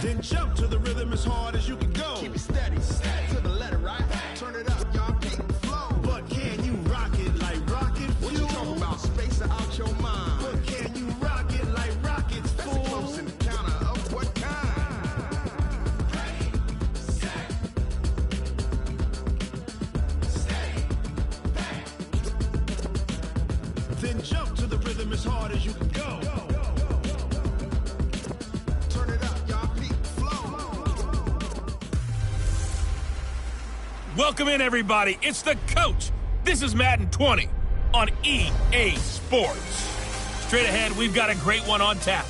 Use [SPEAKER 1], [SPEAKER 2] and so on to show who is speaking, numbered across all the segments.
[SPEAKER 1] Then jump to the rhythm as hard as you can go.
[SPEAKER 2] Keep it steady, steady to the letter, right? Turn it up, y'all keep flow.
[SPEAKER 1] But can you rock it like rocket fuel?
[SPEAKER 2] What you talking about? Space out your mind.
[SPEAKER 1] But can you rock it like rockets,
[SPEAKER 2] That's
[SPEAKER 1] fool?
[SPEAKER 2] a close encounter of what kind?
[SPEAKER 1] Ready, set, steady, back. Then jump to the rhythm as hard as you can go.
[SPEAKER 2] Turn it up, y'all keep flow.
[SPEAKER 3] Welcome in, everybody. It's the coach. This is Madden 20 on EA Sports. Straight ahead, we've got a great one on tap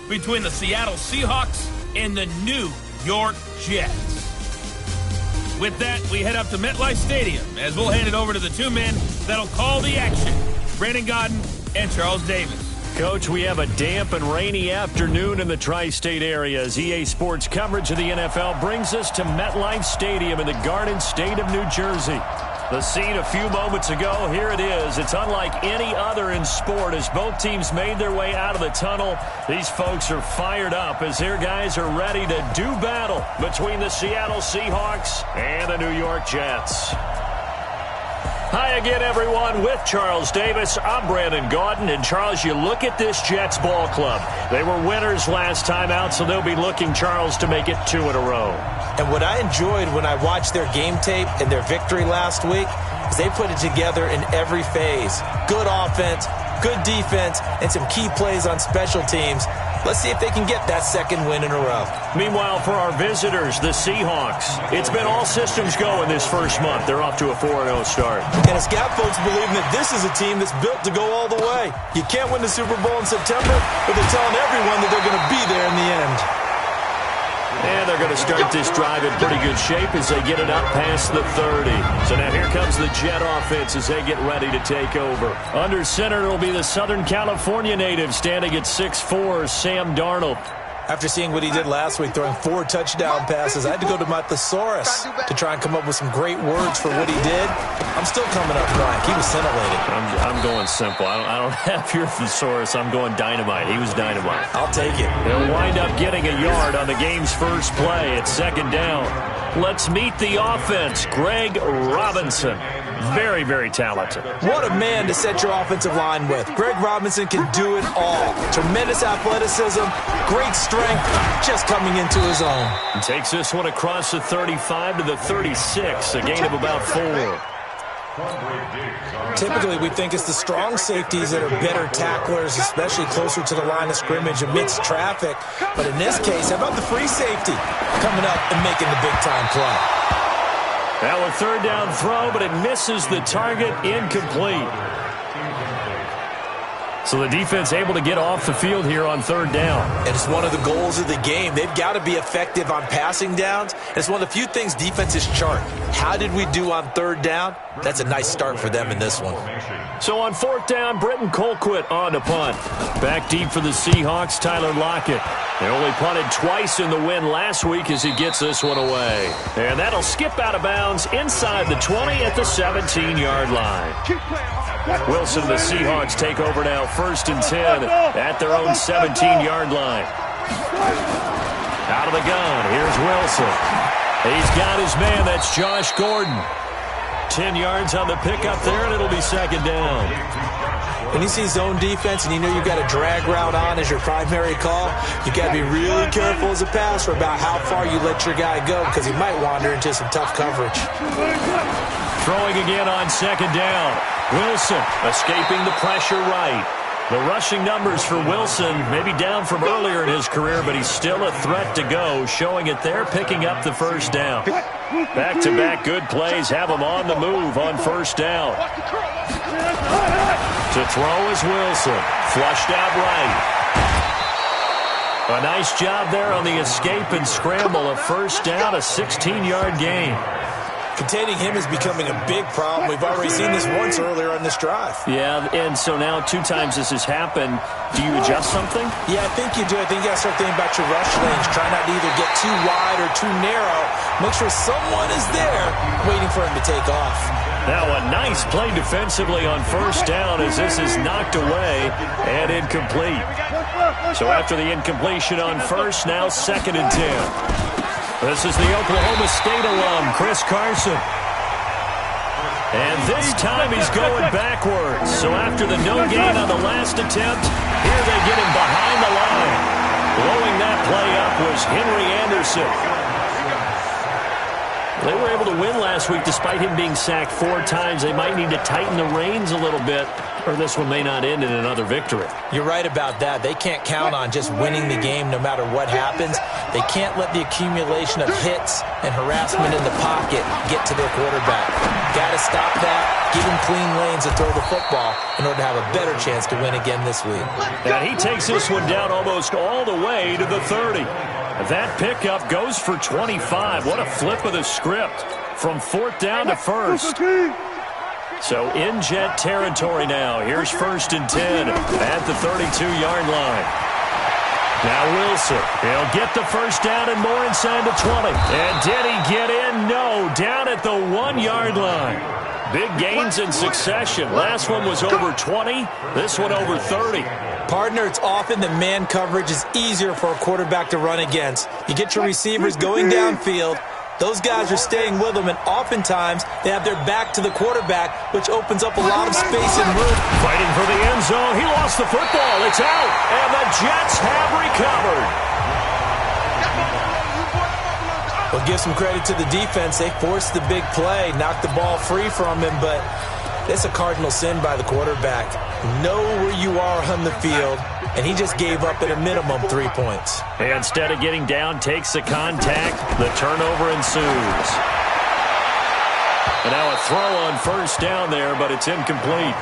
[SPEAKER 3] between the Seattle Seahawks and the New York Jets. With that, we head up to MetLife Stadium as we'll hand it over to the two men that'll call the action, Brandon Godden and Charles Davis.
[SPEAKER 4] Coach, we have a damp and rainy afternoon in the tri-state area as EA Sports coverage of the NFL brings us to MetLife Stadium in the Garden State of New Jersey. The scene a few moments ago, here it is. It's unlike any other in sport as both teams made their way out of the tunnel. These folks are fired up as their guys are ready to do battle between the Seattle Seahawks and the New York Jets. Hi again, everyone. With Charles Davis, I'm Brandon Gaudin. And, Charles, you look at this Jets ball club. They were winners last time out, so they'll be looking, Charles, to make it 2 in a row.
[SPEAKER 5] And what I enjoyed when I watched their game tape and their victory last week is they put it together in every phase. Good offense, good defense, and some key plays on special teams. Let's see if they can get that second win in a row.
[SPEAKER 4] Meanwhile, for our visitors, the Seahawks, it's been all systems go in this first month. They're off to a 4-0 start.
[SPEAKER 5] And it's got folks believing that this is a team that's built to go all the way. You can't win the Super Bowl in September, but they're telling everyone that they're going to be there in the end.
[SPEAKER 4] And they're going to start this drive in pretty good shape as they get it up past the 30. So now here comes the Jet offense as they get ready to take over. Under center, it'll be the Southern California native standing at 6'4", Sam Darnold.
[SPEAKER 5] After seeing what he did last week, throwing 4 touchdown passes, I had to go to my thesaurus to try and come up with some great words for what he did. I'm still coming up blank. He was scintillating.
[SPEAKER 4] I'm going simple. I don't have your thesaurus. I'm going dynamite. He was dynamite.
[SPEAKER 5] I'll take it.
[SPEAKER 4] They'll wind up getting a yard on the game's first play. It's second down. Let's meet the offense. Greg Robinson. Very, very talented.
[SPEAKER 5] What a man to set your offensive line with. Greg Robinson can do it all. Tremendous athleticism, great strength, just coming into his own.
[SPEAKER 4] And takes this one across the 35 to the 36, a gain of about 4.
[SPEAKER 5] Typically, we think it's the strong safeties that are better tacklers, especially closer to the line of scrimmage amidst traffic. But in this case, how about the free safety coming up and making the big-time play?
[SPEAKER 4] Now a third down throw, but it misses the target, incomplete. So the defense able to get off the field here on third down.
[SPEAKER 5] And it's one of the goals of the game. They've got to be effective on passing downs. It's one of the few things defenses chart. How did we do on third down? That's a nice start for them in this one.
[SPEAKER 4] So on fourth down, Britton Colquitt on to punt. Back deep for the Seahawks, Tyler Lockett. They only punted twice in the win last week as he gets this one away. And that'll skip out of bounds inside the 20 at the 17-yard line. Wilson, the Seahawks take over now, 1st and 10 at their own 17-yard line. Out of the gun, here's Wilson. He's got his man, that's Josh Gordon. 10 yards on the pickup there, and it'll be second down.
[SPEAKER 5] When you see zone defense and you know you've got a drag route on as your primary call, you've got to be really careful as a passer about how far you let your guy go because he might wander into some tough coverage.
[SPEAKER 4] Throwing again on second down. Wilson escaping the pressure right. The rushing numbers for Wilson maybe down from earlier in his career, but he's still a threat to go, showing it there, picking up the first down. Back-to-back good plays have him on the move on first down. To throw is Wilson. Flushed out right. A nice job there on the escape and scramble. A first down, a 16-yard gain.
[SPEAKER 5] Containing him is becoming a big problem. We've already seen this once earlier on this drive.
[SPEAKER 4] Yeah, and so now 2 times this has happened. Do you adjust something?
[SPEAKER 5] Yeah, I think you do. I think you got to start thinking about your rush lanes. Try not to either get too wide or too narrow. Make sure someone is there waiting for him to take off.
[SPEAKER 4] Now a nice play defensively on first down as this is knocked away and incomplete. So after the incompletion on first, now 2nd and 10. This is the Oklahoma State alum, Chris Carson. And this time he's going backwards. So after the no gain on the last attempt, here they get him behind the line. Blowing that play up was Henry Anderson. They were able to win last week despite him being sacked 4 times. They might need to tighten the reins a little bit, or this one may not end in another victory.
[SPEAKER 5] You're right about that. They can't count on just winning the game no matter what happens. They can't let the accumulation of hits and harassment in the pocket get to their quarterback. Got to stop that, give him clean lanes to throw the football in order to have a better chance to win again this week.
[SPEAKER 4] And he takes this one down almost all the way to the 30. That pickup goes for 25. What a flip of the script from 4th down to 1st. So in Jet territory now. Here's 1st and 10 at the 32-yard line. Now Wilson, he'll get the first down and more inside the 20. And did he get in? No, down at the 1-yard line. Big gains in succession. Last one was over 20. This one over 30.
[SPEAKER 5] Partner, it's often that man coverage is easier for a quarterback to run against. You get your receivers going downfield. Those guys are staying with them, and oftentimes they have their back to the quarterback, which opens up a lot of space and room.
[SPEAKER 4] Fighting for the end zone. He lost the football. It's out, and the Jets have recovered.
[SPEAKER 5] Well, give some credit to the defense. They forced the big play, knocked the ball free from him, but that's a cardinal sin by the quarterback. Know where you are on the field, and he just gave up at a minimum 3 points.
[SPEAKER 4] And instead of getting down, takes the contact. The turnover ensues. And now a throw on first down there, but it's incomplete.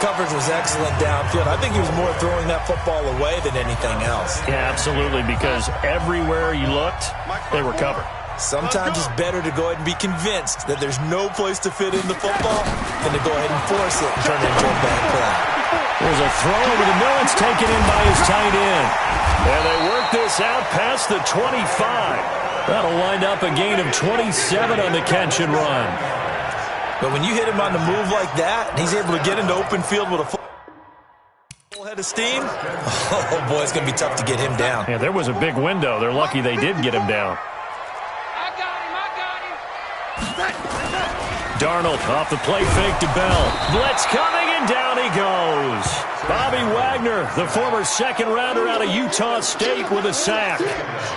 [SPEAKER 5] Coverage was excellent downfield. I think he was more throwing that football away than anything else.
[SPEAKER 4] Yeah, absolutely, because everywhere you looked, they were covered.
[SPEAKER 5] Sometimes it's better to go ahead and be convinced that there's no place to fit in the football than to go ahead and force it and turn it into a bad play.
[SPEAKER 4] There's a throw over the middle. It's taken in by his tight end. And they work this out past the 25. That'll wind up a gain of 27 on the catch and run.
[SPEAKER 5] But when you hit him on the move like that, and he's able to get into open field with a full head of steam, oh boy, it's going to be tough to get him down.
[SPEAKER 4] Yeah, there was a big window. They're lucky they did get him down. Darnold off the play fake to Bell. Blitz coming, and down he goes. Bobby Wagner, the former second-rounder out of Utah State, with a sack.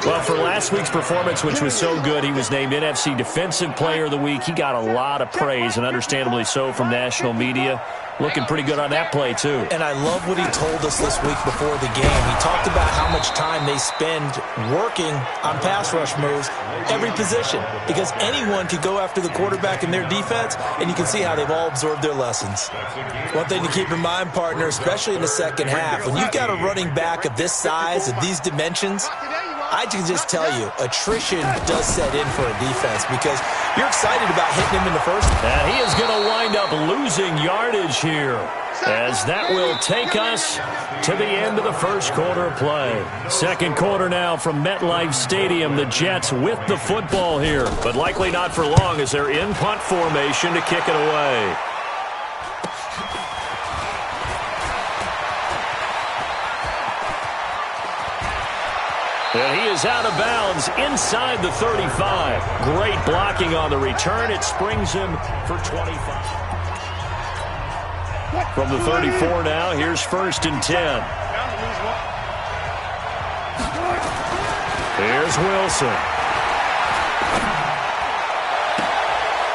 [SPEAKER 4] Well, for last week's performance, which was so good, he was named NFC Defensive Player of the Week. He got a lot of praise, and understandably so, from national media. Looking pretty good on that play, too.
[SPEAKER 5] And I love what he told us this week before the game. He talked about how much time they spend working on pass rush moves, every position, because anyone could go after the quarterback in their defense, and you can see how they've all absorbed their lessons. One thing to keep in mind, partner, especially in the second half, when you've got a running back of this size, of these dimensions, I can just tell you, attrition does set in for a defense because you're excited about hitting him in the first.
[SPEAKER 4] And he is going to wind up losing yardage here, as that will take us to the end of the first quarter of play. Second quarter now from MetLife Stadium. The Jets with the football here, but likely not for long as they're in punt formation to kick it away. And he is out of bounds inside the 35. Great blocking on the return. It springs him for 25. From the 34 now, here's 1st and 10. Here's Wilson.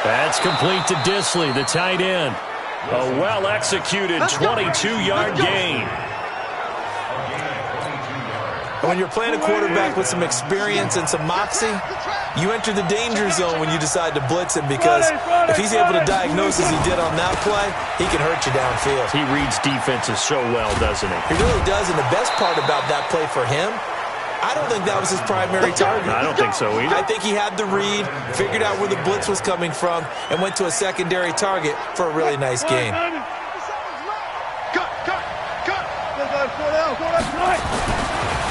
[SPEAKER 4] That's complete to Disley, the tight end. A well-executed 22-yard gain.
[SPEAKER 5] When you're playing a quarterback with some experience and some moxie, you enter the danger zone when you decide to blitz him because if he's able to diagnose as he did on that play, he can hurt you downfield.
[SPEAKER 4] He reads defenses so well, doesn't he?
[SPEAKER 5] He really does, and the best part about that play for him, I don't think that was his primary target.
[SPEAKER 4] I don't think so either.
[SPEAKER 5] I think he had the read, figured out where the blitz was coming from, and went to a secondary target for a really nice gain.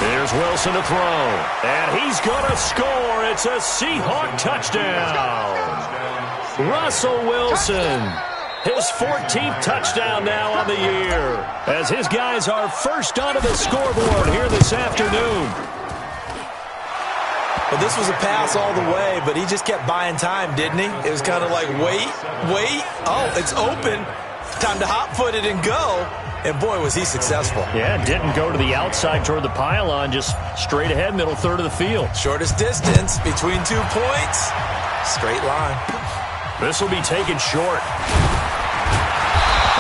[SPEAKER 4] Here's Wilson to throw, and he's going to score. It's a Seahawk touchdown. Russell Wilson His 14th touchdown now on the year, as his guys are first onto the scoreboard here this afternoon.
[SPEAKER 5] Well, this was a pass all the way, but he just kept buying time, didn't he? It was kind of like, wait. Oh, it's open. Time to hot-foot it and go. And, boy, was he successful.
[SPEAKER 4] Yeah, didn't go to the outside toward the pylon, just straight ahead, middle third of the field.
[SPEAKER 5] Shortest distance between 2 points. Straight line.
[SPEAKER 4] This will be taken short.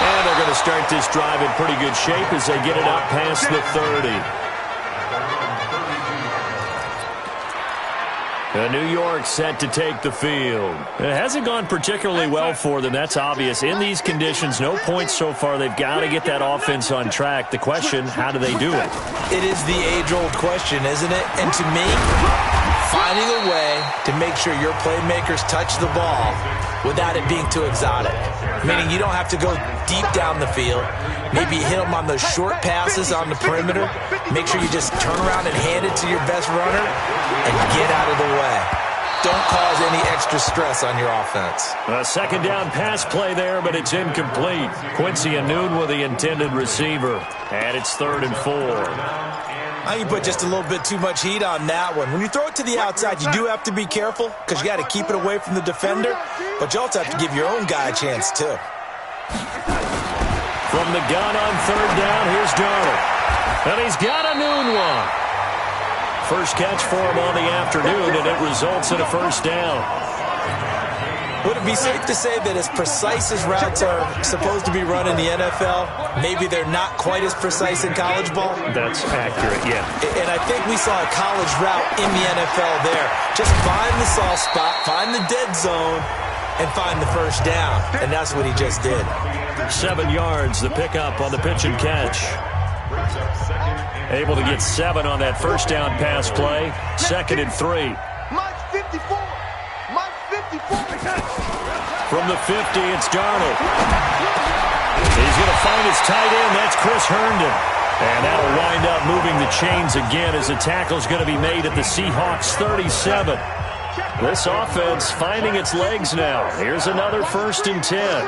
[SPEAKER 4] And they're going to start this drive in pretty good shape as they get it out past the 30. New York set to take the field. It hasn't gone particularly well for them. That's obvious. In these conditions, no points so far. They've got to get that offense on track. The question, how do they do it?
[SPEAKER 5] It is the age-old question, isn't it? And to me, finding a way to make sure your playmakers touch the ball without it being too exotic. Meaning you don't have to go deep down the field. Maybe hit them on those short passes on the perimeter. Make sure you just turn around and hand it to your best runner and get out of the way. Don't cause any extra stress on your offense.
[SPEAKER 4] A second down pass play there, but it's incomplete. Quincy Anoon with the intended receiver. And it's 3rd and 4.
[SPEAKER 5] I think you put just a little bit too much heat on that one. When you throw it to the outside, you do have to be careful because you got to keep it away from the defender, but you also have to give your own guy a chance too.
[SPEAKER 4] From the gun on 3rd down, here's Darnold. And he's got a noon one. First catch for him on the afternoon, and it results in a first down.
[SPEAKER 5] Would it be safe to say that as precise as routes are supposed to be run in the NFL, maybe they're not quite as precise in college ball?
[SPEAKER 4] That's accurate, yeah.
[SPEAKER 5] And I think we saw a college route in the NFL there. Just find the soft spot, find the dead zone, and find the first down. And that's what he just did.
[SPEAKER 4] 7 yards, the pickup on the pitch and catch. Able to get 7 on that first down pass play. 2nd and 3.
[SPEAKER 2] Mike 54.
[SPEAKER 4] From the 50, it's Darnold. He's going to find his tight end. That's Chris Herndon. And that'll wind up moving the chains again as the tackle's going to be made at the Seahawks 37. This offense finding its legs now. Here's another 1st and 10.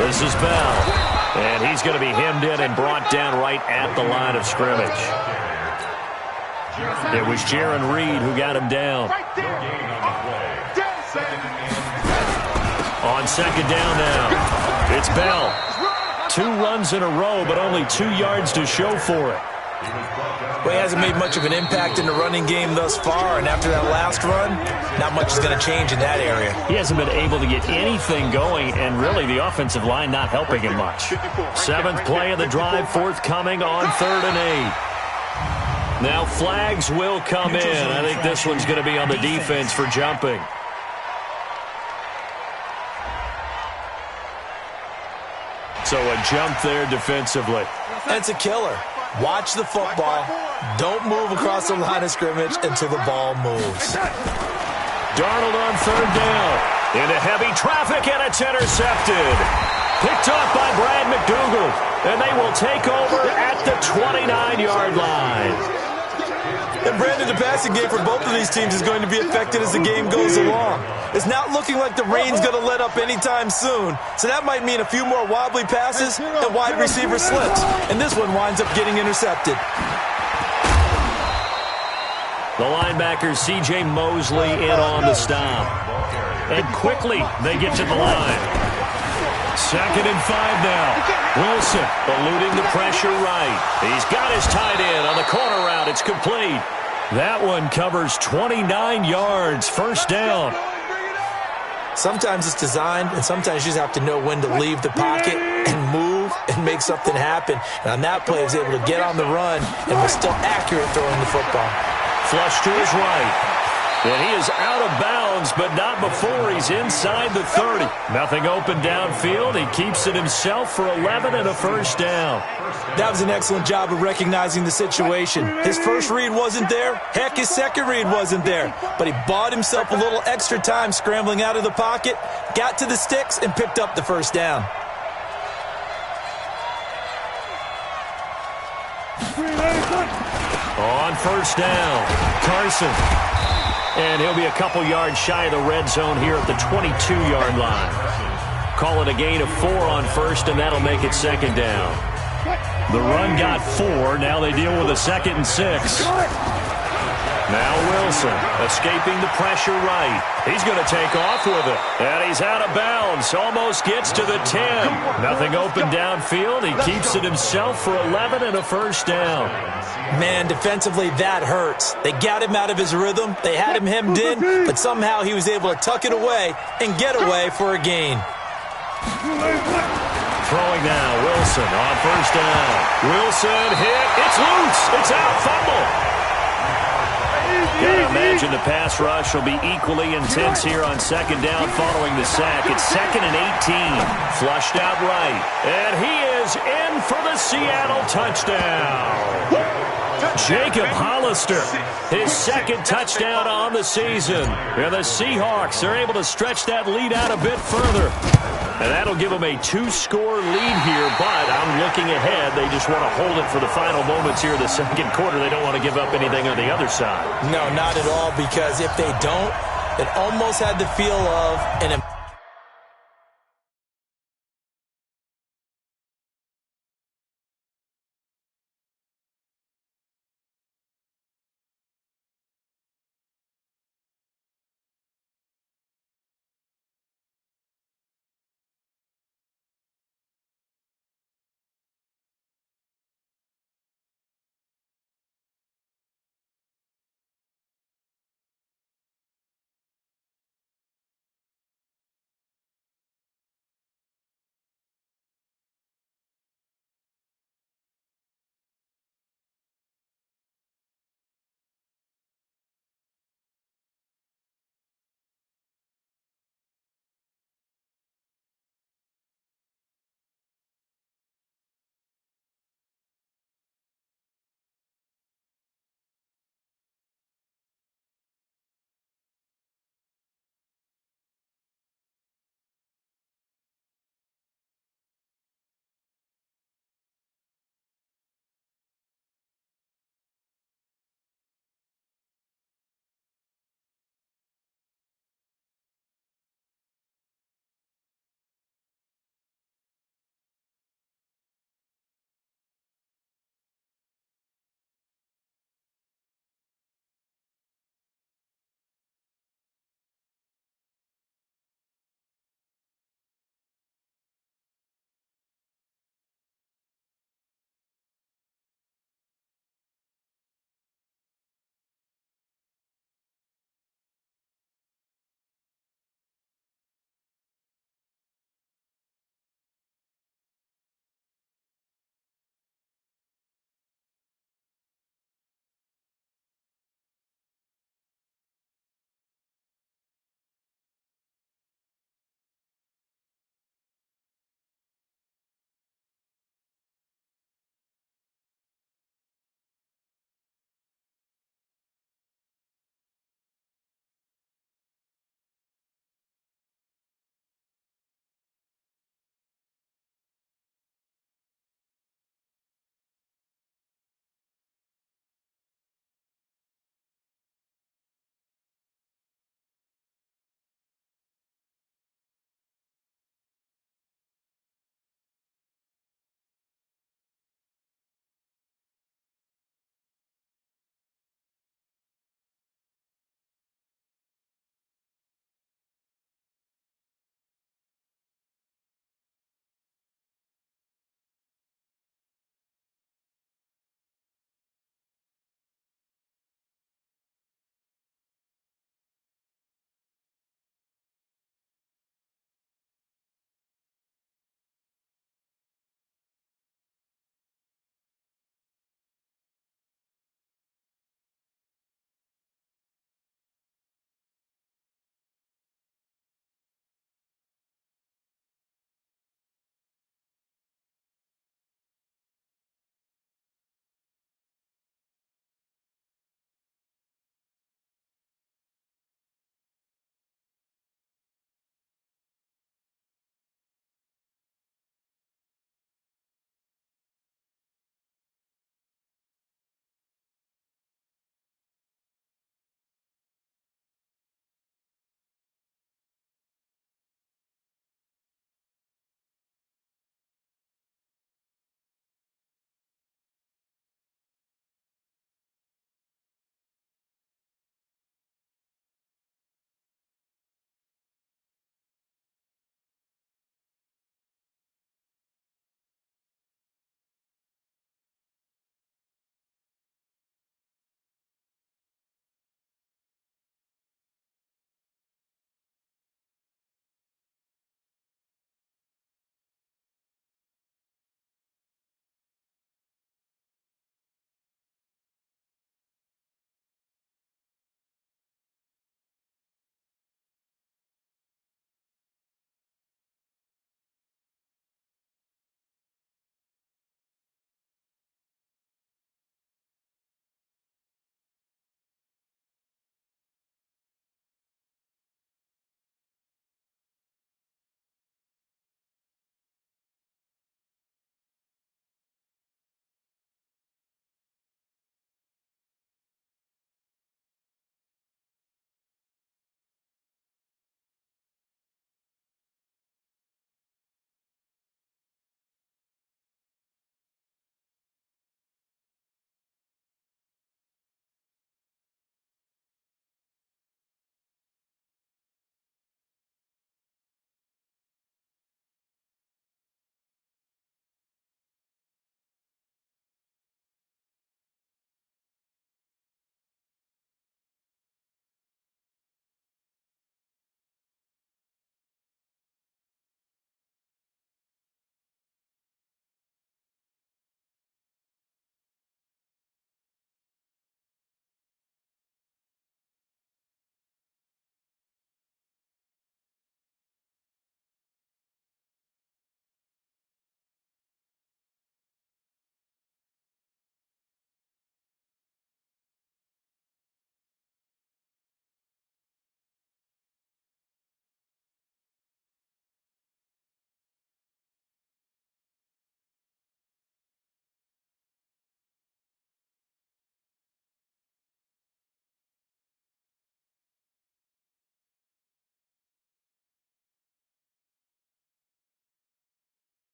[SPEAKER 4] This is Bell. And he's going to be hemmed in and brought down right at the line of scrimmage. It was Jaron Reed who got him down. On 2nd down now, it's Bell. 2 runs in a row, but only 2 yards to show for it.
[SPEAKER 5] Well, he hasn't made much of an impact in the running game thus far, and after that last run, not much is going to change in that area.
[SPEAKER 4] He hasn't been able to get anything going, and really the offensive line not helping him much. 7th play of the drive, forthcoming on 3rd and 8. Now flags will come in. I think this one's going to be on the defense for jumping. So a jump there defensively.
[SPEAKER 5] That's a killer. Watch the football. Don't move across the line of scrimmage until the ball moves.
[SPEAKER 4] Darnold on 3rd down. Into heavy traffic, and it's intercepted. Picked off by Brad McDougald. And they will take over at the 29-yard line.
[SPEAKER 5] And Brandon, the passing game for both of these teams is going to be affected as the game goes along. It's not looking like the rain's going to let up anytime soon. So that might mean a few more wobbly passes and wide receiver slips. And this one winds up getting intercepted.
[SPEAKER 4] The linebacker, C.J. Mosley, in on the stop. And quickly they get to the line. 2nd and 5 now. Wilson eluding the pressure right. He's got his tight end on the corner route. It's complete. That one covers 29 yards. First down.
[SPEAKER 5] Sometimes it's designed, and sometimes you just have to know when to leave the pocket and move and make something happen. And on that play, he was able to get on the run and was still accurate throwing the football.
[SPEAKER 4] Flush to his right. And he is out of bounds, but not before he's inside the 30. Nothing open downfield. He keeps it himself for 11 and a first down.
[SPEAKER 5] That was an excellent job of recognizing the situation. His first read wasn't there. Heck, his second read wasn't there. But he bought himself a little extra time scrambling out of the pocket, got to the sticks, and picked up the first down.
[SPEAKER 4] On first down, Carson. And he'll be a couple yards shy of the red zone here at the 22-yard line. call it a gain of 4 on first, and that'll make it second down. The run got 4. Now they deal with a 2nd and 6. Now Wilson escaping the pressure right. He's going to take off with it. And he's out of bounds. Almost gets to the 10. Nothing open downfield. He keeps it himself for 11 and a first down.
[SPEAKER 5] Man, defensively, that hurts. They got him out of his rhythm. They had him hemmed in, but somehow he was able to tuck it away and get away for a gain.
[SPEAKER 4] Throwing now, Wilson on first down. Wilson hit. It's loose. It's out. Fumble. Gotta imagine the pass rush will be equally intense here on second down following the sack. It's 2nd and 18. Flushed out right. And he is in for the Seattle touchdown. Jacob Hollister, his 2nd touchdown on the season. And the Seahawks are able to stretch that lead out a bit further. And that'll give them a 2-score lead here, but I'm looking ahead. They just want to hold it for the final moments here in the second quarter. They don't want to give up anything on the other side.
[SPEAKER 5] No, not at all, because if they don't, it almost had the feel of an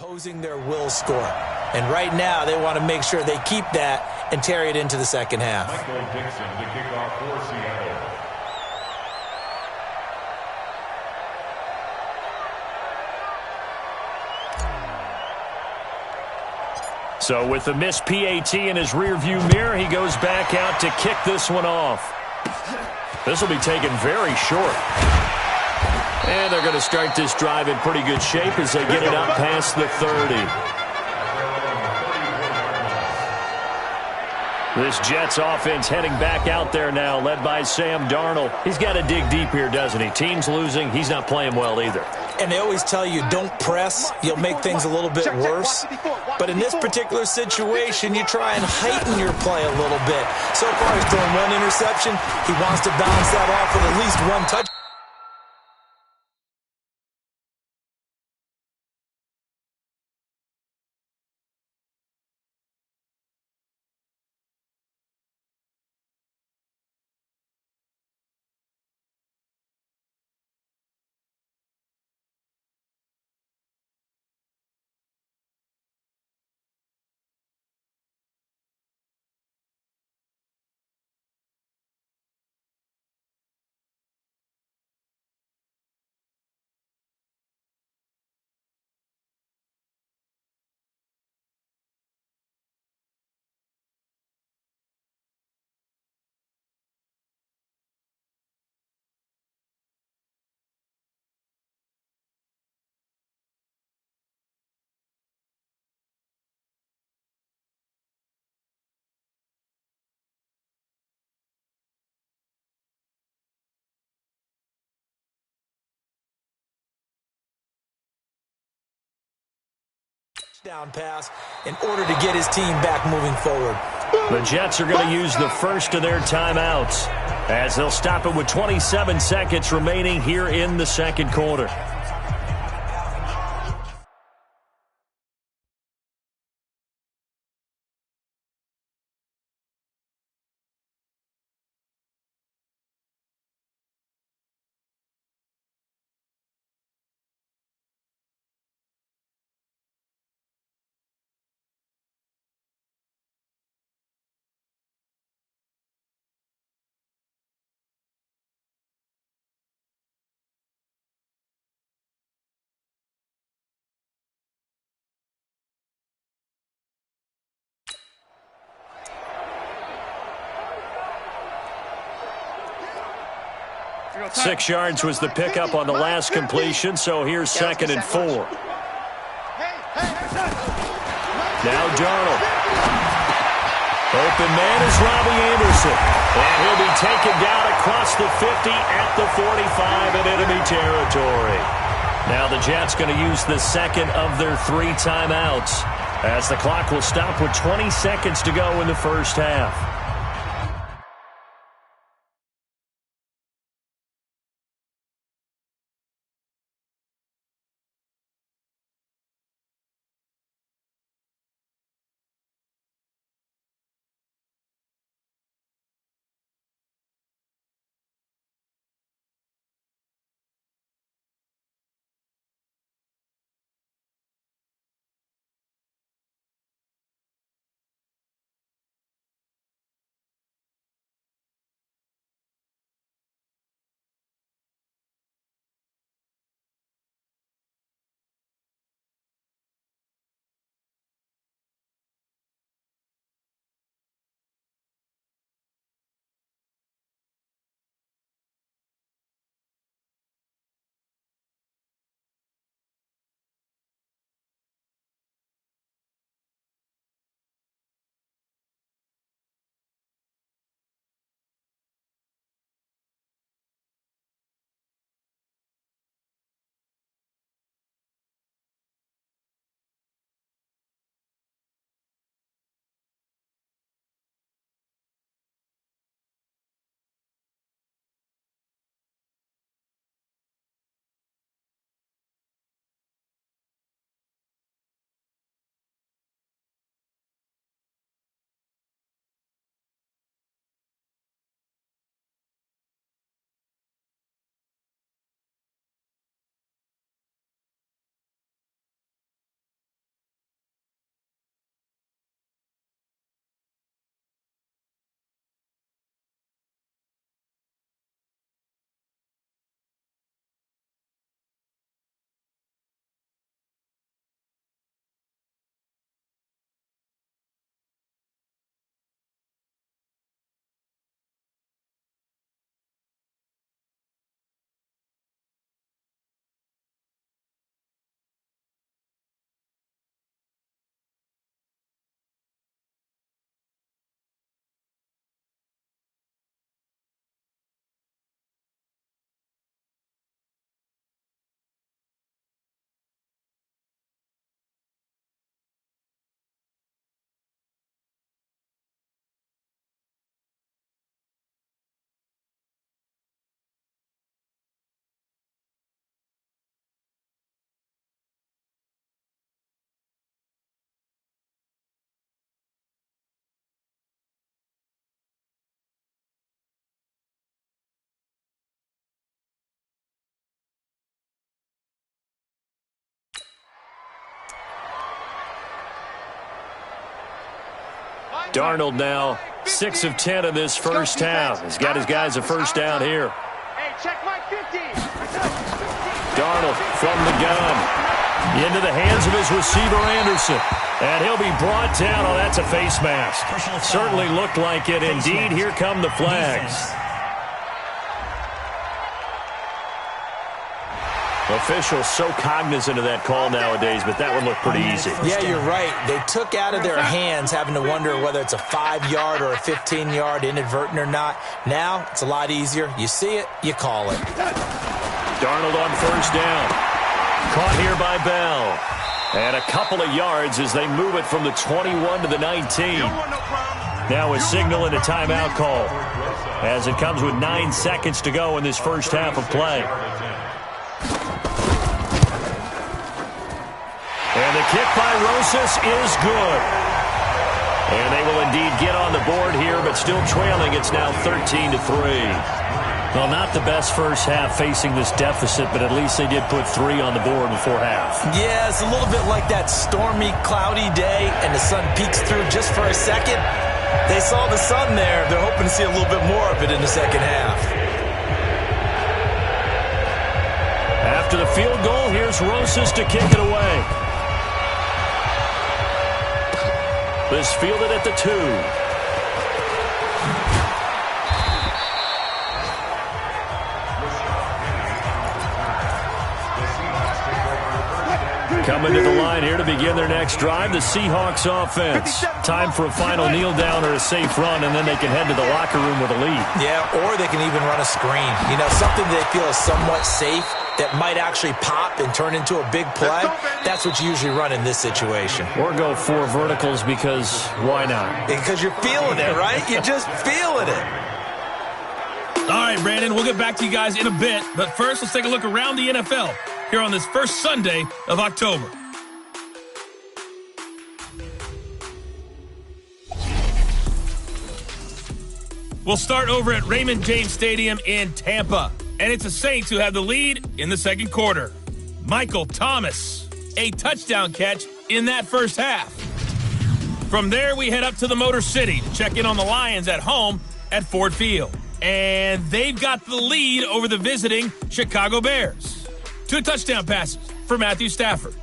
[SPEAKER 5] Imposing their will score. And right now, they want to make sure they keep that and carry it into the second half.
[SPEAKER 6] Michael Dixon to kick off for Seattle.
[SPEAKER 4] So with the missed PAT in his rearview mirror, he goes back out to kick this one off. This will be taken very short. And they're going to start this drive in pretty good shape as they get it up past the 30. This Jets offense heading back out there now, led by Sam Darnold. He's got to dig deep here, doesn't he? Team's losing. He's not playing well either.
[SPEAKER 5] And they always tell you, don't press. You'll make things a little bit worse. But in this particular situation, you try and heighten your play a little bit. So far, he's thrown one interception. He wants to bounce that off with at least one touch. Down pass in order to get his team back moving forward.
[SPEAKER 4] The Jets are going to use the first of their timeouts as they'll stop it with 27 seconds remaining here in the second quarter.
[SPEAKER 1] Now
[SPEAKER 4] 6 yards was the pickup on the last completion, so here's 2nd and 4. Now Darnold. Open man is Robbie Anderson. And he'll be taken down across the 50 at the 45 in enemy territory. Now the Jets going to use the second of their 3 timeouts as the clock will stop with 20 seconds to go in the first half. Darnold now 6 of 10 in this first half. He's got his guys a first down here.
[SPEAKER 2] Hey, check my 50.
[SPEAKER 4] Darnold from the gun. Into the hands of his receiver, Anderson. And he'll be brought down. Oh, that's a face mask. Certainly looked like it. Indeed, here come the flags. Officials so cognizant of that call nowadays, but that one looked pretty easy.
[SPEAKER 5] Yeah, you're right. They took out of their hands having to wonder whether it's a 5-yard or a 15-yard inadvertent or not. Now, it's a lot easier. You see it, you call it.
[SPEAKER 4] Darnold on first down. Caught here by Bell. And a couple of yards as they move it from the 21 to the 19. Now a signal and a timeout call as it comes with 9 seconds to go in this first half of play. And the kick by Rosas is good. And they will indeed get on the board here, but still trailing. It's now 13-3. Well, not the best first half facing this deficit, but at least they did put 3 on the board before half.
[SPEAKER 5] Yeah, it's a little bit like that stormy, cloudy day, and the sun peeks through just for a second. They saw the sun there. They're hoping to see a little bit more of it in the second half.
[SPEAKER 4] After the field goal, here's Rosas to kick it away. This fielded at the 2. Coming to the line here to begin their next drive, the Seahawks offense. Time for a final kneel down or a safe run, and then they can head to the locker room with a lead.
[SPEAKER 5] Yeah, or they can even run a screen. You know, something they feel is somewhat safe that might actually pop and turn into a big play. That's what you usually run in this situation.
[SPEAKER 4] Or go 4 verticals because why not?
[SPEAKER 5] Because you're feeling it, right? You're just feeling it.
[SPEAKER 3] All right, Brandon, we'll get back to you guys in a bit. But first, let's take a look around the NFL here on this first Sunday of October. We'll start over at Raymond James Stadium in Tampa. And it's the Saints who have the lead in the second quarter. Michael Thomas, a touchdown catch in that first half. From there, we head up to the Motor City to check in on the Lions at home at Ford Field. And they've got the lead over the visiting Chicago Bears. 2 touchdown passes for Matthew Stafford.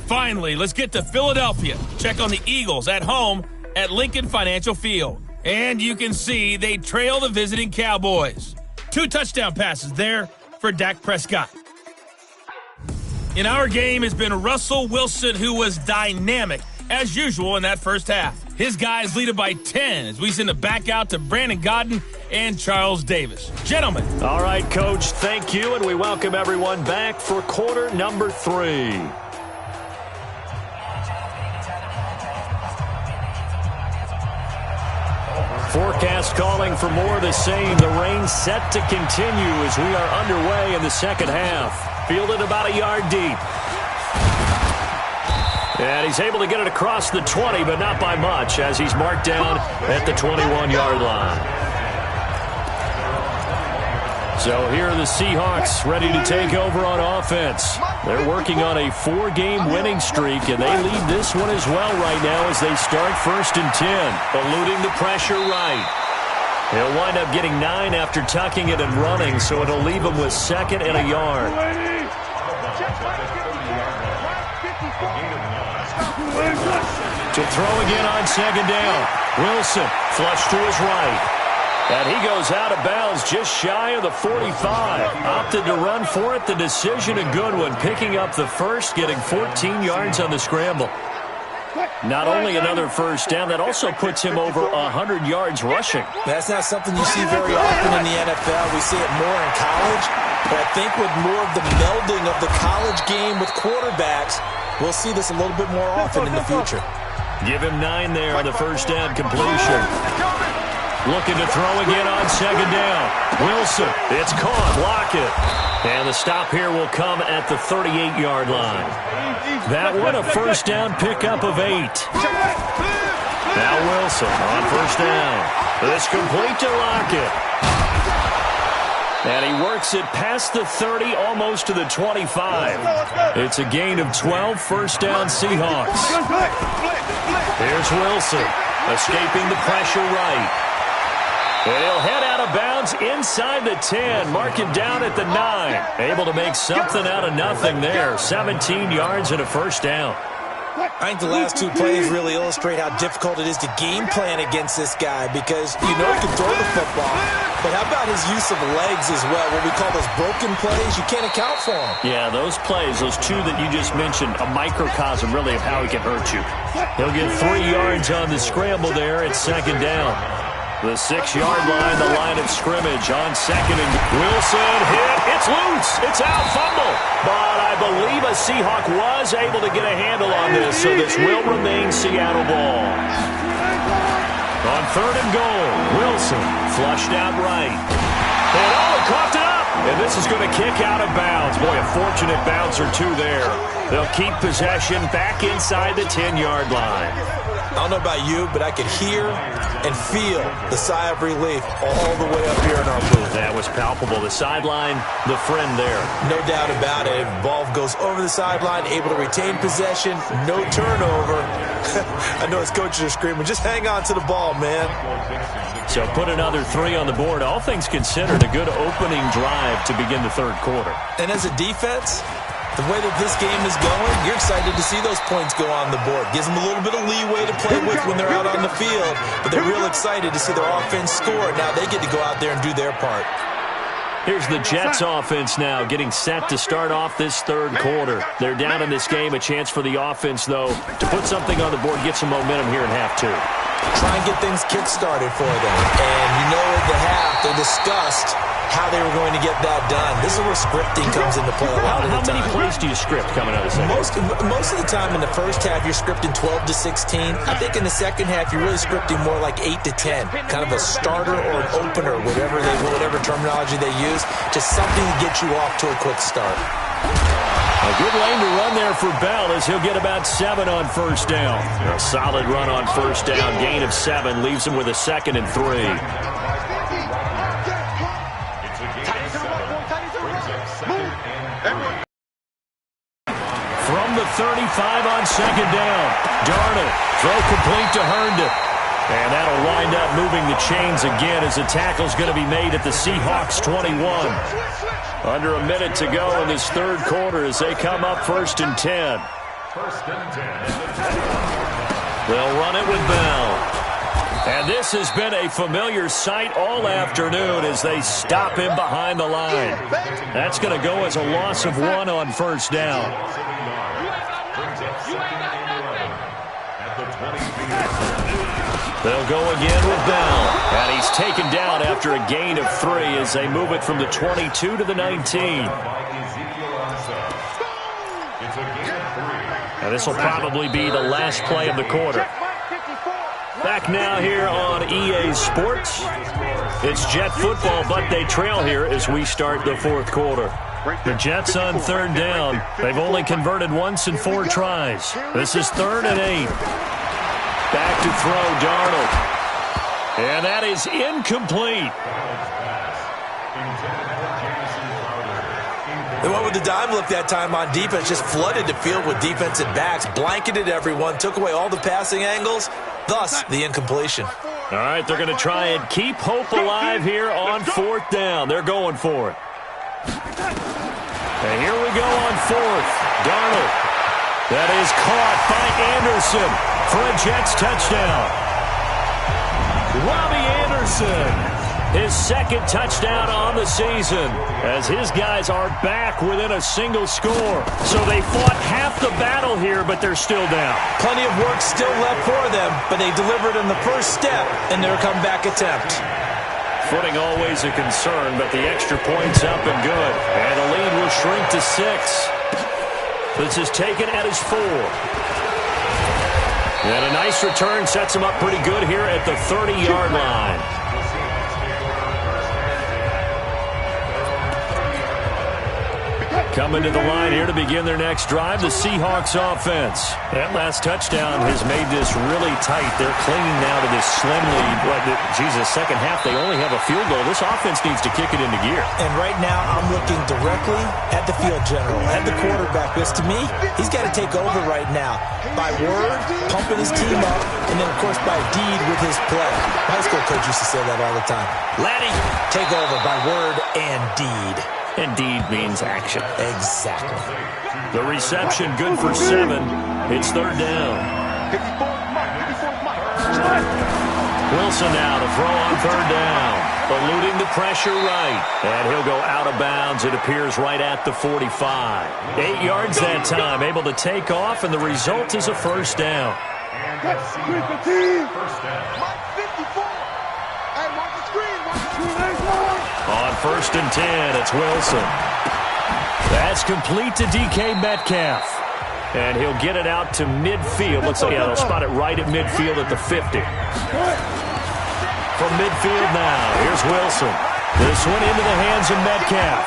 [SPEAKER 3] Finally, let's get to Philadelphia. Check on the Eagles at home at Lincoln Financial Field. And you can see they trail the visiting Cowboys. 2 touchdown passes there for Dak Prescott. In our game has been Russell Wilson, who was dynamic, as usual, in that first half. His guys lead it by 10 as we send it back out to Brandon Godden and Charles Davis. Gentlemen.
[SPEAKER 4] All right, Coach, thank you, and we welcome everyone back for quarter number 3. Forecast calling for more of the same. The rain set to continue as we are underway in the second half. Fielded about a yard deep. And he's able to get it across the 20, but not by much, as he's marked down at the 21-yard line. So here are the Seahawks ready to take over on offense. They're working on a 4-game winning streak, and they lead this one as well right now as they start 1st and 10, eluding the pressure right. He'll wind up getting 9 after tucking it and running, so it'll leave him with 2nd and a yard. To throw again on 2nd down. Wilson flush to his right. And he goes out of bounds just shy of the 45. Opted to run for it. The decision a good one. Picking up the first, getting 14 yards on the scramble. Not only another first down, that also puts him over 100 yards rushing.
[SPEAKER 5] That's not something you see very often in the NFL. We see it more in college. But I think with more of the melding of the college game with quarterbacks, we'll see this a little bit more often in the future.
[SPEAKER 4] Give him 9 there on the first down completion. Looking to throw again on 2nd down. Wilson, it's caught. Block it. And the stop here will come at the 38-yard line. That one a first down pickup of 8. Now Wilson on first down. It's complete to Lockett. And he works it past the 30, almost to the 25. It's a gain of 12, first down Seahawks. Here's Wilson, escaping the pressure right. And he'll head out of bounds inside the 10, mark him down at the 9. Able to make something out of nothing there. 17 yards and a first down.
[SPEAKER 5] I think the last two plays really illustrate how difficult it is to game plan against this guy because you know he can throw the football, but how about his use of legs as well, what we call those broken plays? You can't account for them.
[SPEAKER 4] Yeah, those plays, those two that you just mentioned, a microcosm really of how he can hurt you. He'll get 3 yards on the scramble there at second down. The 6-yard line, the line of scrimmage on second and Wilson hit. It's loose. It's out, fumble. But I believe a Seahawk was able to get a handle on this, so this will remain Seattle ball. On third and goal, Wilson flushed out right. And he coughed it up. And this is going to kick out of bounds. Boy, a fortunate bounce or two there. They'll keep possession back inside the 10-yard line.
[SPEAKER 5] I don't know about you, but I could hear and feel the sigh of relief all the way up here in our booth.
[SPEAKER 4] That was palpable. The sideline, the friend there.
[SPEAKER 5] No doubt about it. Ball goes over the sideline, able to retain possession, no turnover. I know his coaches are screaming, just hang on to the ball, man.
[SPEAKER 4] So put another 3 on the board. All things considered, a good opening drive to begin the third quarter.
[SPEAKER 5] And as a defense, the way that this game is going, you're excited to see those points go on the board. Gives them a little bit of leeway to play with when they're out on the field, but they're real excited to see their offense score. Now they get to go out there and do their part.
[SPEAKER 4] Here's the Jets offense now getting set to start off this third quarter. They're down in this game. A chance for the offense, though, to put something on the board, get some momentum here in half two.
[SPEAKER 5] Try and get things kick-started for them. And you know at the half, they discussed how they were going to get that done. This is where scripting comes into play a lot of the time.
[SPEAKER 4] How many plays do you script coming out of the second?
[SPEAKER 5] Most of the time in the first half, you're scripting 12 to 16. I think in the second half, you're really scripting more like 8 to 10. Kind of a starter or an opener, whatever terminology they use. Just something to get you off to a quick start.
[SPEAKER 4] A good lane to run there for Bell as he'll get about 7 on first down. A solid run on first down. Gain of 7 leaves him with a 2nd and 3. From the 35 on second down. Darnold, throw complete to Herndon. And that'll wind up moving the chains again as the tackle's going to be made at the Seahawks 21. Under a minute to go in this third quarter as they come up 1st and 10. They'll run it with Bell. And this has been a familiar sight all afternoon as they stop him behind the line. That's going to go as a loss of 1 on first down. They'll go again with Bell. And he's taken down after a gain of 3 as they move it from the 22 to the 19. And this will probably be the last play of the quarter. Back now here on EA Sports. It's Jet football, but they trail here as we start the fourth quarter. The Jets on third down. They've only converted once in 4 tries. This is 3rd and 8. Back to throw, Darnold. And that is incomplete.
[SPEAKER 5] They went with the dime look that time on defense, just flooded the field with defensive backs, blanketed everyone, took away all the passing angles, thus the incompletion.
[SPEAKER 4] All right, they're going to try and keep hope alive here on 4th down. They're going for it. And here we go on 4th. Darnold. That is caught by Anderson for a Jets touchdown. Robbie Anderson, his 2nd touchdown on the season, as his guys are back within a single score. So they fought half the battle here, but they're still down.
[SPEAKER 5] Plenty of work still left for them, but they delivered in the first step in their comeback attempt.
[SPEAKER 4] Footing always a concern, but the extra point's up and good. And the lead will shrink to 6. This is taken at his 4. And a nice return sets him up pretty good here at the 30-yard line. Coming to the line here to begin their next drive, the Seahawks offense. That last touchdown has made this really tight. They're clinging now to this slim lead. Second half, they only have a field goal. This offense needs to kick it into gear.
[SPEAKER 5] And right now, I'm looking directly at the field general, at the quarterback, because to me, he's got to take over right now. By word, pumping his team up, and then, of course, by deed with his play. My high school coach used to say that all the time. Laddie, take over by word and deed.
[SPEAKER 4] And deed means action.
[SPEAKER 5] Exactly.
[SPEAKER 4] The reception good for 7. It's third down. Wilson now to throw on third down. Eluding the pressure right. And he'll go out of bounds, it appears, right at the 45. 8 yards that time, able to take off, and the result is a first down.
[SPEAKER 6] First down.
[SPEAKER 4] On 1st and 10, it's Wilson. That's complete to DK Metcalf. And he'll get it out to midfield. Looks like they'll spot it right at midfield at the 50. From midfield now, here's Wilson. This one into the hands of Metcalf.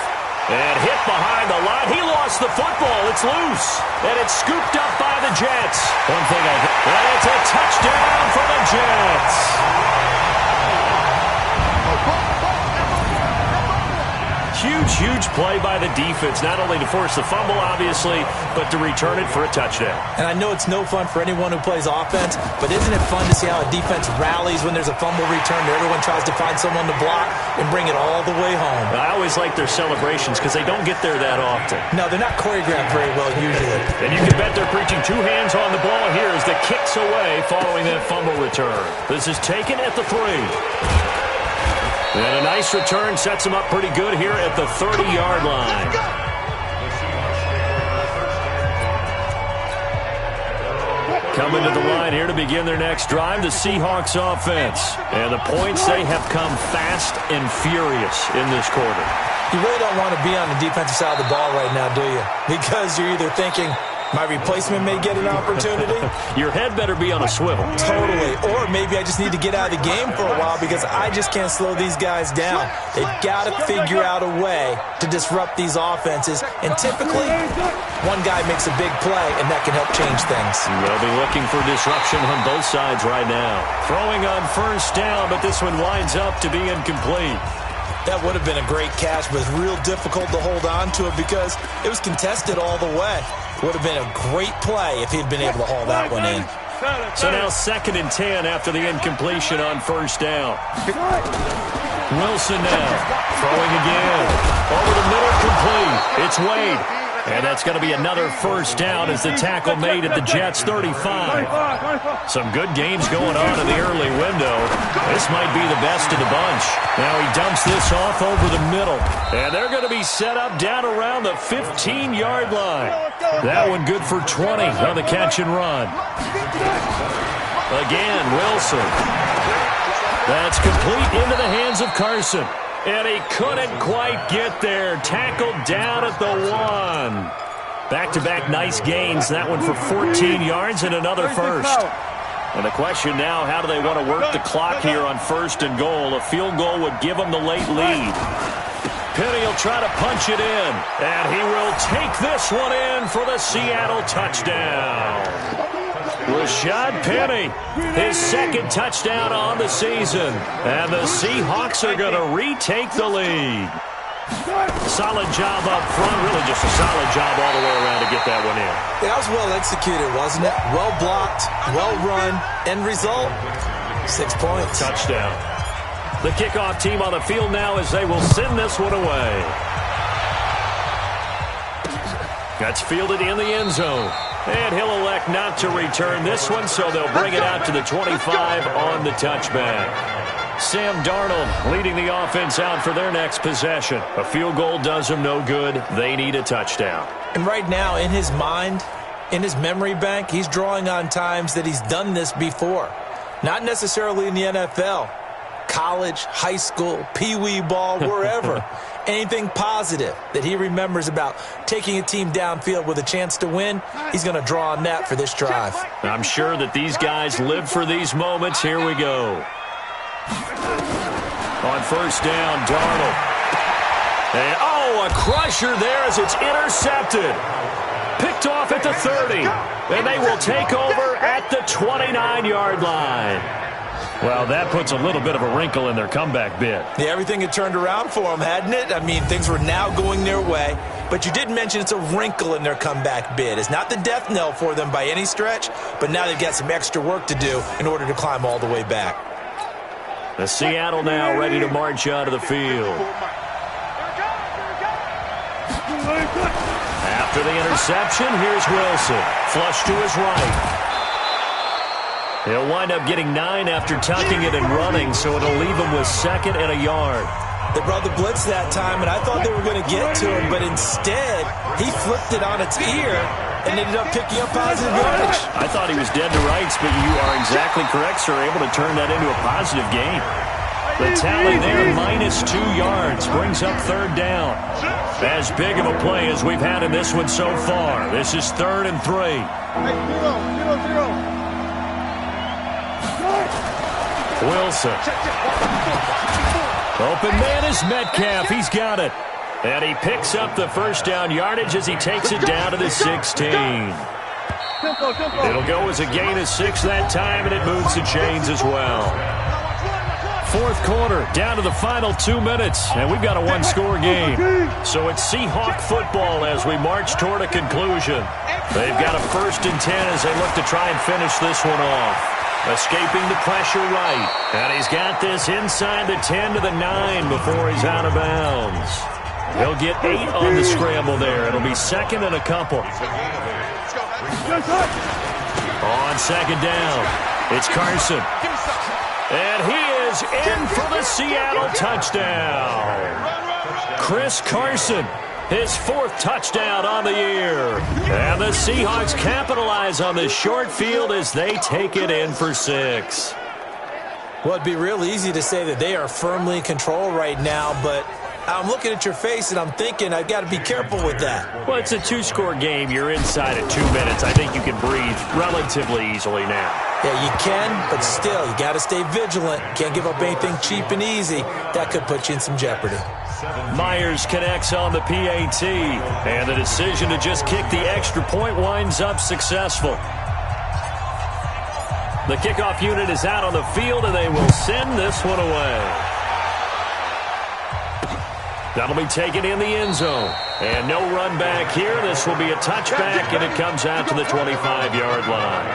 [SPEAKER 4] And hit behind the line. He lost the football. It's loose. And it's scooped up by the Jets. And it's a touchdown for the Jets. Huge play by the defense, not only to force the fumble, obviously, but to return it for a touchdown.
[SPEAKER 5] And I know it's no fun for anyone who plays offense, but isn't it fun to see how a defense rallies when there's a fumble return where everyone tries to find someone to block and bring it all the way home?
[SPEAKER 4] I always like their celebrations because they don't get there that often.
[SPEAKER 5] No, they're not choreographed very well usually.
[SPEAKER 4] And you can bet they're preaching 2 hands on the ball here as the kick's away following that fumble return. This is taken at the 3. And a nice return sets them up pretty good here at the 30-yard line. Coming to the line here to begin their next drive, the Seahawks offense. And the points, they have come fast and furious in this quarter.
[SPEAKER 5] You really don't want to be on the defensive side of the ball right now, do you? Because you're either thinking, my replacement may get an opportunity.
[SPEAKER 4] Your head better be on a swivel.
[SPEAKER 5] Totally. Or maybe I just need to get out of the game for a while because I just can't slow these guys down. They've got to figure out a way to disrupt these offenses. And typically, one guy makes a big play, and that can help change things.
[SPEAKER 4] They'll be looking for disruption on both sides right now. Throwing on first down, but this one winds up to be incomplete.
[SPEAKER 5] That would have been a great catch, but it's real difficult to hold on to it because it was contested all the way. Would have been a great play if he'd been able to haul that one in.
[SPEAKER 4] So now 2nd and 10 after the incompletion on first down. Wilson now throwing again. Over the middle, complete. It's Wade. And that's going to be another first down as the tackle made at the Jets' 35. Some good games going on in the early window. This might be the best of the bunch. Now he dumps this off over the middle. And they're going to be set up down around the 15-yard line. That one good for 20 on the catch and run. Again, Wilson. That's complete into the hands of Carson. And he couldn't quite get there. Tackled down at the 1. Back-to-back nice gains. That one for 14 yards and another first. And the question now, how do they want to work the clock here on 1st and goal? A field goal would give them the late lead. Penny will try to punch it in. And he will take this one in for the Seattle touchdown. Rashad Penny, his 2nd touchdown on the season. And the Seahawks are going to retake the lead. Solid job up front. Really just a solid job all the way around to get that one in.
[SPEAKER 5] That was well executed, wasn't it? Well blocked, well run. End result, 6 points.
[SPEAKER 4] Touchdown. The kickoff team on the field now as they will send this one away. That's fielded in the end zone. And he'll elect not to return this one, so they'll bring it out to the 25 on the touchback. Sam Darnold leading the offense out for their next possession. A field goal does them no good. They need a touchdown.
[SPEAKER 5] And right now, in his mind, in his memory bank, he's drawing on times that he's done this before. Not necessarily in the NFL. College, high school, pee-wee ball, wherever. Anything positive that he remembers about taking a team downfield with a chance to win, he's going to draw on that for this drive.
[SPEAKER 4] I'm sure that these guys live for these moments. Here we go. On first down, Darnold. And, Oh, a crusher there as it's intercepted. Picked off at the 30. And they will take over at the 29-yard line. Well, that puts a little bit of a wrinkle in their comeback bid.
[SPEAKER 5] Yeah, everything had turned around for them, hadn't it? I mean, things were now going their way. But you did mention it's a wrinkle in their comeback bid. It's not the death knell for them by any stretch, but now they've got some extra work to do in order to climb all the way back.
[SPEAKER 4] The Seattle now ready to march onto the field. After the interception, here's Wilson. Flush to his right. He'll wind up getting 9 after tucking it and running, so it'll leave him with 2nd and a yard.
[SPEAKER 5] They brought the blitz that time, and I thought they were going to get to him, but instead, he flipped it on its ear and ended up picking up positive yardage.
[SPEAKER 4] I thought he was dead to rights, but you are exactly correct, sir, able to turn that into a positive gain. The tally there, -2 yards, brings up 3rd down. As big of a play as we've had in this one so far. This is 3rd and 3. Wilson. Open man is Metcalf. He's got it. And he picks up the 1st down yardage as he takes it down to the 16. It'll go as a gain of 6 that time, and it moves the chains as well. 4th quarter, down to the final 2 minutes, and we've got a 1-score game. So it's Seahawk football as we march toward a conclusion. They've got a 1st and 10 as they look to try and finish this one off. Escaping the pressure right, and he's got this inside the 10 to the 9 before he's out of bounds. He'll get 8 on the scramble there. It'll be 2nd and a couple. On 2nd down, it's Carson. And he is in for the Seattle touchdown. Chris Carson, his 4th touchdown on the year. And the Seahawks capitalize on this short field as they take it in for 6.
[SPEAKER 5] Well, it'd be real easy to say that they are firmly in control right now, but I'm looking at your face and I'm thinking I've got to be careful with that.
[SPEAKER 4] Well, it's a 2-score game. You're inside at 2 minutes. I think you can breathe relatively easily now.
[SPEAKER 5] Yeah, you can, but still, you got to stay vigilant. Can't give up anything cheap and easy. That could put you in some jeopardy.
[SPEAKER 4] Myers connects on the PAT, and the decision to just kick the extra point winds up successful. The kickoff unit is out on the field, and they will send this one away. That'll be taken in the end zone. And no run back here. This will be a touchback, and it comes out to the 25-yard line.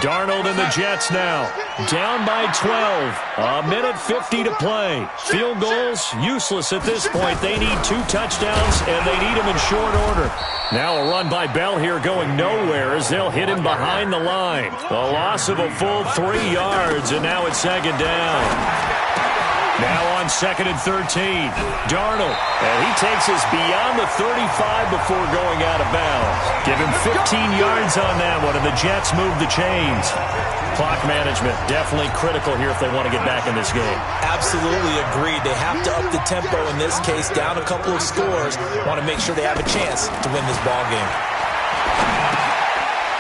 [SPEAKER 4] Darnold and the Jets now. Down by 12. 1:50 to play. Field goals, useless at this point. They need 2 touchdowns, and they need them in short order. Now a run by Bell here going nowhere as they'll hit him behind the line. A loss of a full 3 yards, and now it's 2nd down. Now on 2nd and 13. Darnold, and he takes us beyond the 35 before going out of bounds. Give him 15 yards on that one, and the Jets move the chains. Clock management, definitely critical here if they want to get back in this game.
[SPEAKER 5] Absolutely agreed. They have to up the tempo in this case, down a couple of scores. Want to make sure they have a chance to win this ball game.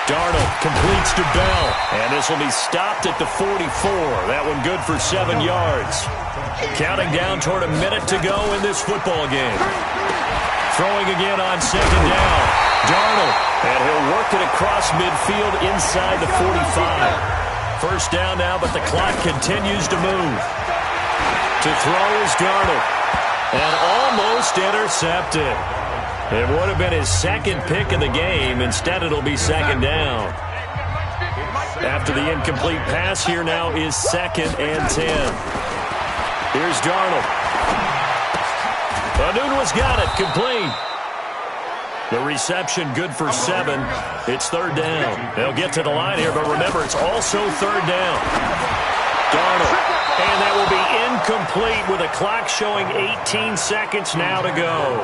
[SPEAKER 4] Darnold completes to Bell, and this will be stopped at the 44. That one good for 7 yards. Counting down toward a minute to go in this football game. Throwing again on 2nd down. Darnold, and he'll work it across midfield inside the 45. 1st down now, but the clock continues to move. To throw is Darnold, and almost intercepted. It would have been his 2nd pick of the game. Instead, it'll be 2nd down. After the incomplete pass, here now is 2nd and 10. Here's Darnold. Anunwa's got it, complete. The reception good for 7. It's 3rd down. They'll get to the line here, but remember, it's also 3rd down. Darnold, and that will be incomplete with a clock showing 18 seconds now to go.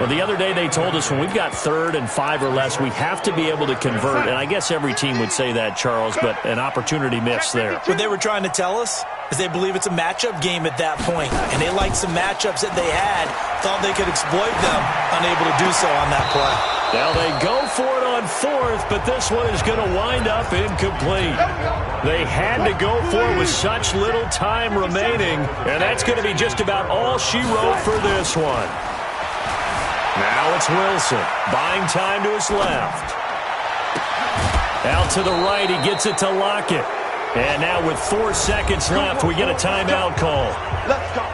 [SPEAKER 4] Well, the other day they told us when we've got 3rd and 5 or less, we have to be able to convert. And I guess every team would say that, Charles, but an opportunity missed there.
[SPEAKER 5] What they were trying to tell us is they believe it's a matchup game at that point. And they liked some matchups that they had, thought they could exploit them, unable to do so on that play.
[SPEAKER 4] Now they go for it on 4th, but this one is going to wind up incomplete. They had to go for it with such little time remaining, and that's going to be just about all she wrote for this one. Now it's Wilson, buying time to his left. Out to the right, he gets it to Lockett. And now with 4 seconds left, we get a timeout call.
[SPEAKER 6] Let's go.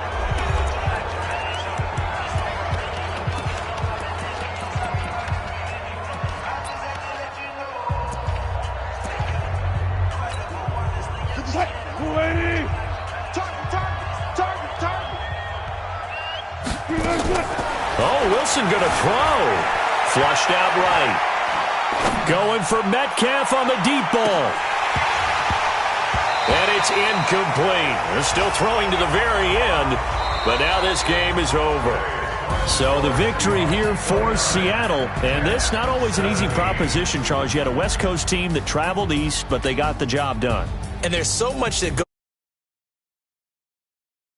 [SPEAKER 4] Oh, Wilson going to throw. Flushed out right. Going for Metcalf on the deep ball. And it's incomplete. They're still throwing to the very end, but now this game is over. So the victory here for Seattle, and this not always an easy proposition, Charles. You had a West Coast team that traveled east, but they got the job done.
[SPEAKER 5] And there's so much that goes